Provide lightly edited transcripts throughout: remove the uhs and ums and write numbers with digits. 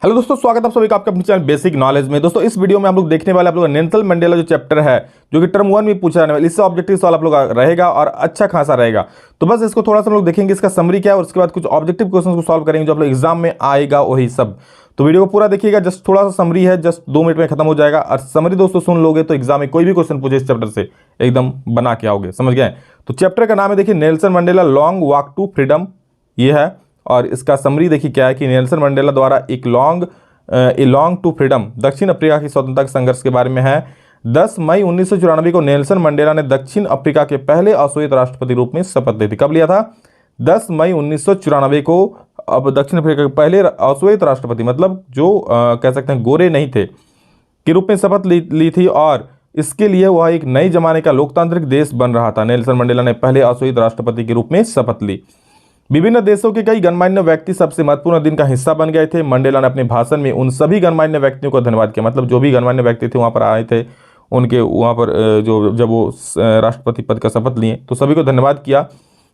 Hello दोस्तों, स्वागत है आप सभी का आपके अपने चैनल बेसिक नॉलेज में। दोस्तों इस वीडियो में हम लोग देखने वाले आप लोग नेल्सन मंडेला जो चैप्टर है जो कि टर्म 1 में पूछा जाने वाला, इससे ऑब्जेक्टिव सवाल आप लोग रहेगा और अच्छा खासा रहेगा। तो बस इसको थोड़ा सा हम लोग देखेंगे, इसका समरी क्या है और उसके बाद कुछ ऑब्जेक्टिव क्वेश्चन को सॉल्व करेंगे जो आप लोग एग्जाम में आएगा वही सब। तो वीडियो को पूरा देखिएगा, जस्ट थोड़ा सा समरी है, जस्ट 2 मिनट में खत्म हो जाएगा। और समरी दोस्तों सुन लोगे तो एग्जाम में कोई भी क्वेश्चन पूछे इस चैप्टर से एकदम बना के आओगे, समझ गए। तो चैप्टर का नाम है देखिए Nelson Mandela Long Walk to Freedom, ये है। और इसका समरी देखिए क्या है कि नेल्सन मंडेला द्वारा एक लॉन्ग टू फ्रीडम दक्षिण अफ्रीका की स्वतंत्रता संघर्ष के बारे में है। 10 मई 1994 को नेल्सन मंडेला ने दक्षिण अफ्रीका के पहले अश्वेत राष्ट्रपति रूप में शपथ ली थी। कब लिया था? 10 मई 1994 को। अब दक्षिण अफ्रीका के पहले अश्वेत राष्ट्रपति मतलब जो कह सकते हैं गोरे नहीं थे के रूप में शपथ ली थी। और इसके लिए वह एक नए जमाने का लोकतांत्रिक देश बन रहा था। नेल्सन मंडेला ने पहले अश्वेत राष्ट्रपति के रूप में शपथ ली। विभिन्न देशों के कई गणमान्य व्यक्ति सबसे महत्वपूर्ण दिन का हिस्सा बन गए थे। मंडेला ने अपने भाषण में उन सभी गणमान्य व्यक्तियों को धन्यवाद किया, मतलब जो भी गणमान्य व्यक्ति थे वहाँ पर आए थे, उनके वहाँ पर जो जब वो राष्ट्रपति पद का शपथ लिए तो सभी को धन्यवाद किया।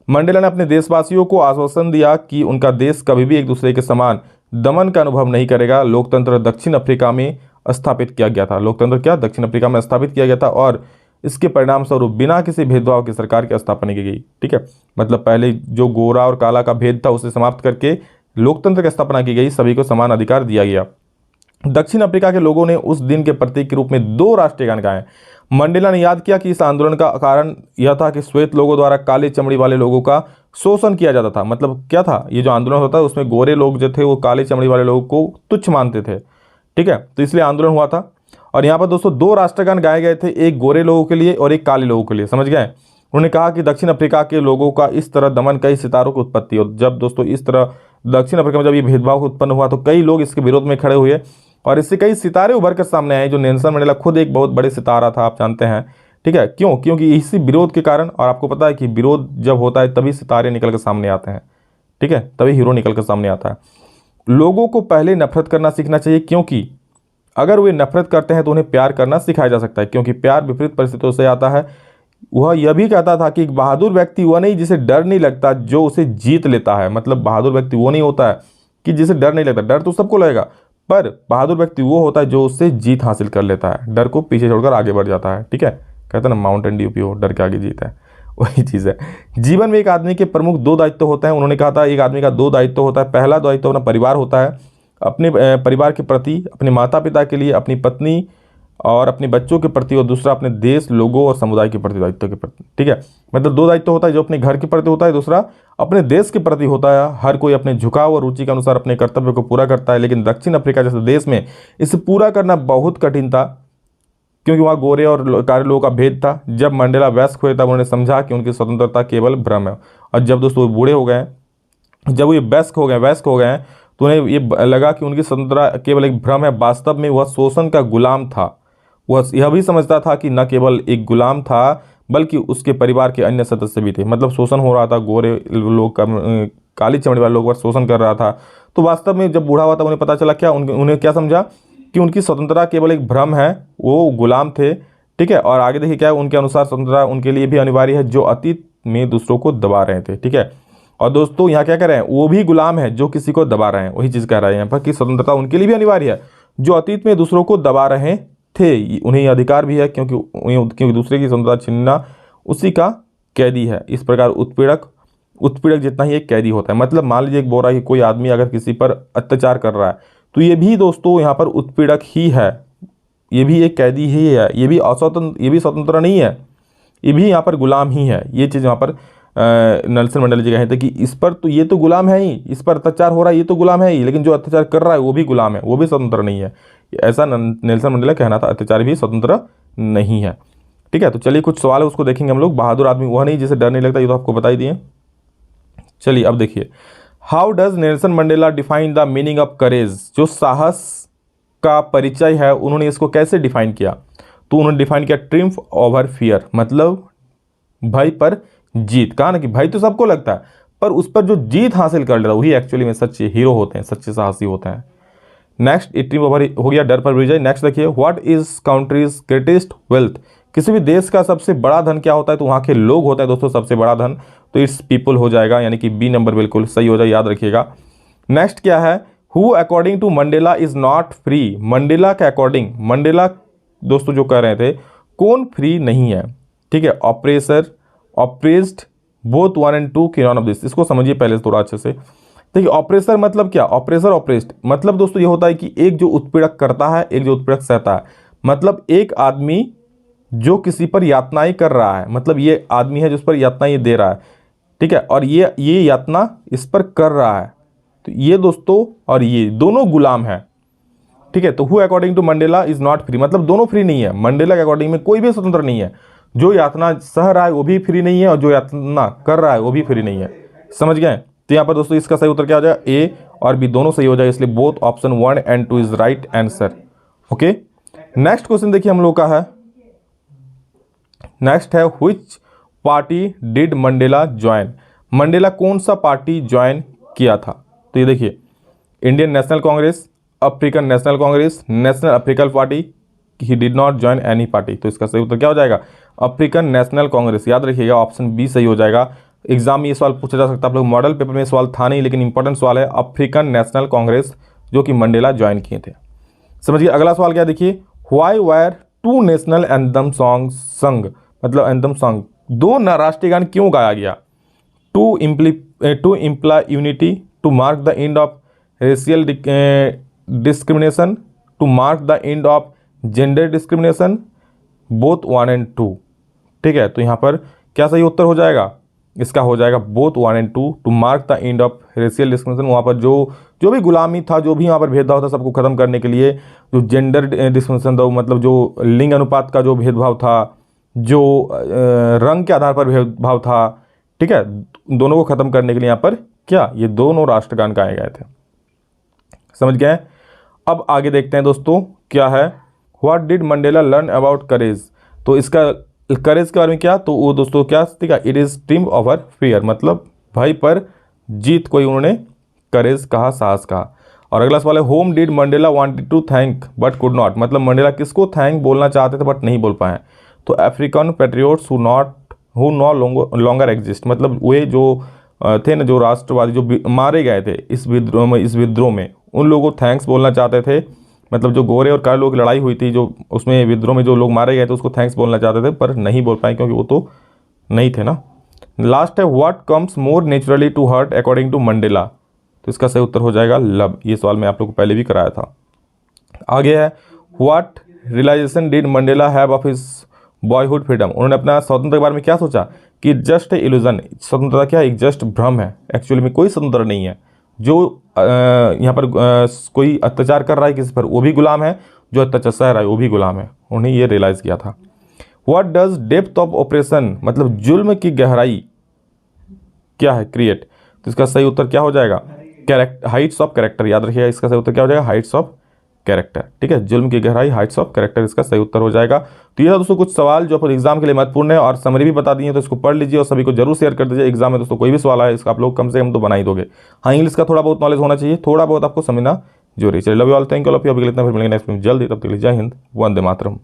मंडेला ने अपने देशवासियों को आश्वासन दिया कि उनका देश कभी भी एक दूसरे के समान दमन का अनुभव नहीं करेगा। लोकतंत्र दक्षिण अफ्रीका में स्थापित किया गया था। लोकतंत्र क्या दक्षिण अफ्रीका में स्थापित किया गया था और इसके परिणाम स्वरूप बिना किसी भेदभाव की सरकार की स्थापना की गई। ठीक है, मतलब पहले जो गोरा और काला का भेद था उसे समाप्त करके लोकतंत्र की स्थापना की गई, सभी को समान अधिकार दिया गया। दक्षिण अफ्रीका के लोगों ने उस दिन के प्रतीक के रूप में 2 राष्ट्रीय गान गाए। मंडेला ने याद किया कि इस आंदोलन का कारण यह था कि श्वेत लोगों द्वारा काले चमड़ी वाले लोगों का शोषण किया जाता था। मतलब क्या था ये जो आंदोलन होता है उसमें गोरे लोग जो थे वो काले चमड़ी वाले लोगों को तुच्छ मानते थे। ठीक है, तो इसलिए आंदोलन हुआ था। और यहाँ पर दोस्तों 2 राष्ट्रगान गाए गए थे, एक गोरे लोगों के लिए और एक काले लोगों के लिए, समझ गए। उन्होंने कहा कि दक्षिण अफ्रीका के लोगों का इस तरह दमन कई सितारों की उत्पत्ति हो। जब दोस्तों इस तरह दक्षिण अफ्रीका में जब ये भेदभाव उत्पन्न हुआ तो कई लोग इसके विरोध में खड़े हुए और इससे कई सितारे उभर कर सामने आए। जो नेल्सन मंडेला खुद एक बहुत बड़े सितारा था, आप जानते हैं। ठीक है, क्यों? क्योंकि इसी विरोध के कारण, और आपको पता है कि विरोध जब होता है तभी सितारे निकल कर सामने आते हैं। ठीक है, तभी हीरो निकल कर सामने आता है। लोगों को पहले नफरत करना सीखना चाहिए, क्योंकि अगर वे नफरत करते हैं तो उन्हें प्यार करना सिखाया जा सकता है, क्योंकि प्यार विपरीत परिस्थितियों से आता है। वह यह भी कहता था कि एक बहादुर व्यक्ति वह नहीं जिसे डर नहीं लगता, जो उसे जीत लेता है। मतलब बहादुर व्यक्ति वो नहीं होता है कि जिसे डर नहीं लगता, डर तो सबको लगेगा, पर बहादुर व्यक्ति वो होता है जो उससे जीत हासिल कर लेता है, डर को पीछे छोड़कर आगे बढ़ जाता है। ठीक है, कहते हैं ना माउंटेन ड्यू पियो, डर के आगे जीत है, वही चीज़ है। जीवन में एक आदमी के प्रमुख 2 दायित्व होते हैं। उन्होंने कहा था एक आदमी का 2 दायित्व होता है। पहला दायित्व अपना परिवार होता है, अपने परिवार के प्रति, अपने माता पिता के लिए, अपनी पत्नी और अपने बच्चों के प्रति, और दूसरा अपने देश, लोगों और समुदाय के प्रति, दायित्व के प्रति। ठीक है, मतलब 2 दायित्व होता है, जो अपने घर के प्रति होता है, दूसरा अपने देश के प्रति होता है। हर कोई अपने झुकाव और रुचि के अनुसार अपने कर्तव्य को पूरा करता है, लेकिन दक्षिण अफ्रीका जैसे देश में इसे पूरा करना बहुत कठिन था, क्योंकि वहाँ गोरे और काले लोगों का भेद था। जब मंडेला वयस्क हुए तब उन्होंने समझा कि उनकी स्वतंत्रता केवल भ्रम है। और जब दोस्तों वो बूढ़े हो गए, जब वो वयस्क हो गए तो उन्हें ये लगा कि उनकी स्वतंत्रता केवल एक भ्रम है। वास्तव में वह शोषण का गुलाम था। वह यह भी समझता था कि न केवल एक गुलाम था बल्कि उसके परिवार के अन्य सदस्य भी थे। मतलब शोषण हो रहा था, गोरे लोग का, काली चमड़ी वाले लोग पर शोषण कर रहा था। तो वास्तव में जब बूढ़ा हुआ था उन्हें पता चला क्या, उन्हें क्या समझा कि उनकी स्वतंत्रता केवल एक भ्रम है, वो गुलाम थे। ठीक है, और आगे देखिए क्या है, उनके अनुसार स्वतंत्रता उनके लिए भी अनिवार्य है जो अतीत में दूसरों को दबा रहे थे। ठीक है, और दोस्तों यहाँ क्या कह रहे हैं, वो भी गुलाम है जो किसी को दबा रहे हैं। वही चीज़ कह रहे हैं यहाँ पर कि स्वतंत्रता उनके लिए भी अनिवार्य है जो अतीत में दूसरों को दबा रहे थे। उन्हें अधिकार भी है क्योंकि दूसरे की स्वतंत्रता छीनना उसी का कैदी है। इस प्रकार उत्पीड़क जितना ही एक कैदी होता है। मतलब मान लीजिए एक बोल रहा है कि कोई आदमी अगर किसी पर अत्याचार कर रहा है तो ये भी दोस्तों यहाँ पर उत्पीड़क ही है, ये भी एक कैदी ही है, ये भी स्वतंत्र नहीं है, ये भी यहाँ पर गुलाम ही है। ये चीज़ यहाँ पर नेल्सन मंडेला जी कहते हैं कि इस पर तो ये तो गुलाम है ही, इस पर अत्याचार हो रहा है ये तो गुलाम है ही, लेकिन जो अत्याचार कर रहा है वो भी गुलाम है, वो भी स्वतंत्र नहीं है। ऐसा नेल्सन मंडेला कहना था, अत्याचार भी स्वतंत्र नहीं है। ठीक है, तो चलिए कुछ सवाल है उसको देखेंगे हम लोग। बहादुर आदमी वह नहीं जिसे डर नहीं लगता, ये तो आपको बता ही दिए। चलिए अब देखिए, how does Nelson Mandela define the meaning of courage. जो साहस का परिचय है उन्होंने इसको कैसे डिफाइन किया, तो उन्होंने डिफाइन किया ट्रिम्फ ओवर फियर, मतलब भय पर जीत। कहा ना कि भय तो सबको लगता है, पर उस पर जो जीत हासिल कर लेता वही एक्चुअली में सच्चे हीरो होते हैं, सच्चे साहसी होते हैं। नेक्स्ट, ट्रिम्फ ओवर हो गया, डर पर विजय। नेक्स्ट देखिए, what is countries greatest wealth. किसी भी देश का सबसे बड़ा धन क्या होता है, तो वहाँ के लोग होते हैं दोस्तों सबसे बड़ा धन। तो इट्स पीपल हो जाएगा, यानी कि बी नंबर बिल्कुल सही हो जाए, याद रखिएगा। नेक्स्ट क्या है, who according to Mandela is not free. Mandela के अकॉर्डिंग, मंडेला दोस्तों जो कह रहे थे कौन फ्री नहीं है, ठीक है। ऑपरेसर, ऑपरेस्ड, बोथ 1 and 2 के नॉन ऑफ दिस। इसको समझिए पहले थोड़ा अच्छे से। देखिए ऑपरेसर मतलब क्या, ऑपरेसर ऑपरेस्ड मतलब दोस्तों ये होता है कि एक जो उत्पीड़क करता है, एक जो उत्पीड़क सहता है। मतलब एक आदमी जो किसी पर यातनाएं कर रहा है, मतलब ये आदमी है जिस पर यातनाएं ये दे रहा है, ठीक है, और ये यातना इस पर कर रहा है। तो ये दोस्तों और ये दोनों गुलाम है, ठीक है। तो who according to Mandela is not free मतलब दोनों फ्री नहीं है। मंडेला के अकॉर्डिंग में कोई भी स्वतंत्र नहीं है। जो यातना सह रहा है वो भी फ्री नहीं है, और जो यातना कर रहा है वो भी फ्री नहीं है। समझ गए। तो यहाँ पर दोस्तों इसका सही उत्तर क्या हो जाएगा, ए और बी दोनों सही हो जाएगा, इसलिए both option 1 and 2 is right answer. Okay, next question देखिए हम लोग का है, नेक्स्ट है which party did Mandela join. Mandela कौन सा पार्टी ज्वाइन किया था। तो ये देखिए Indian national Congress, African national Congress, national African party, he did not join any party. तो इसका सही उत्तर क्या हो जाएगा, अफ्रीकन नेशनल कांग्रेस। याद रखिएगा ऑप्शन बी सही हो जाएगा। एग्जाम में ये सवाल पूछा जा सकता है, आप लोग मॉडल पेपर में सवाल था नहीं, लेकिन इंपॉर्टेंट सवाल है अफ्रीकन नेशनल कांग्रेस जो कि मंडेला ज्वाइन किए थे। समझिए अगला सवाल क्या देखिए, why wire 2 national anthem song संग, मतलब एंथम सॉन्ग दो राष्ट्रीय गान क्यों गाया गया। To imply unity, to mark the end of racial discrimination, to mark the end of gender discrimination, both 1 and 2, ठीक है। तो यहाँ पर क्या सही उत्तर हो जाएगा, इसका हो जाएगा both 1 and 2, to mark the end of racial discrimination. वहाँ पर जो भी गुलामी था, जो भी यहाँ पर भेदभाव था, सबको खत्म करने के लिए जो जेंडर डिस्क्रिमिनेशन था, मतलब जो लिंग अनुपात का जो भेदभाव था, जो रंग के आधार पर भेदभाव था, ठीक है, दोनों को खत्म करने के लिए यहाँ पर क्या ये दोनों राष्ट्रगान गाए गए थे। समझ गए। अब आगे देखते हैं दोस्तों क्या है, what did Mandela learn about करेज। तो इसका करेज के बारे में क्या, तो वो दोस्तों क्या देखा, it is trim over fear, मतलब भय पर जीत कोई उन्होंने करेज कहा, साहस कहा। और अगला सवाल है, whom did Mandela wanted to thank but could not, मतलब मंडेला किसको थैंक बोलना चाहते थे बट नहीं बोल पाए। तो African patriots who no longer exist, मतलब वे जो थे ना, जो राष्ट्रवादी जो मारे गए थे इस विद्रोह में, उन लोगों को थैंक्स बोलना चाहते थे। मतलब जो गोरे और काले लोगों की लड़ाई हुई थी, जो उसमें विद्रोह में जो लोग मारे गए थे, उसको थैंक्स बोलना चाहते थे पर नहीं बोल पाए क्योंकि वो तो नहीं थे ना। लास्ट है, what comes more naturally to heart according to Mandela. तो इसका सही उत्तर हो जाएगा लव। ये सवाल मैं आप लोग को पहले भी कराया था। आगे है, what realization did Mandela have of his boyhood freedom. उन्होंने अपना स्वतंत्रता के बारे में क्या सोचा कि जस्ट इल्यूजन, स्वतंत्रता क्या है, एक जस्ट भ्रम है, एक्चुअली में कोई स्वतंत्र नहीं है। जो यहाँ पर कोई अत्याचार कर रहा है किसी पर वो भी गुलाम है, जो अत्याचार सह रहा है वो भी गुलाम है, उन्हें ये रियलाइज़ किया था। What does depth of operation, मतलब जुल्म की गहराई क्या है, क्रिएट। तो इसका सही उत्तर क्या हो जाएगा, कैरेक्टर, हाइट्स ऑफ कैरेक्टर। याद रखिएगा इसका सही उत्तर क्या हो जाएगा, हाइट्स ऑफ कैरेक्टर, ठीक है। जुल्म की गहराई, हाइट्स ऑफ कैरेक्टर, इसका सही उत्तर हो जाएगा। तो ये था दोस्तों कुछ सवाल जो अपन एग्जाम के लिए महत्वपूर्ण है, और समरी भी बता दी है, तो इसको पढ़ लीजिए और सभी को जरूर शेयर कर दीजिए। एग्जाम में दोस्तों कोई भी सवाल है इसका आप लोग कम से कम तो बना ही दोगे। हाँ, इंग्लिश का थोड़ा बहुत नॉलेज होना चाहिए, थोड़ा बहुत आपको समझना जरूरी। चलिए love you all, thank you all of you. अभी इतना फिर मिलेंगे नेक्स्ट में जल्दी, तब तक के लिए जय हिंद, वंदे मातरम।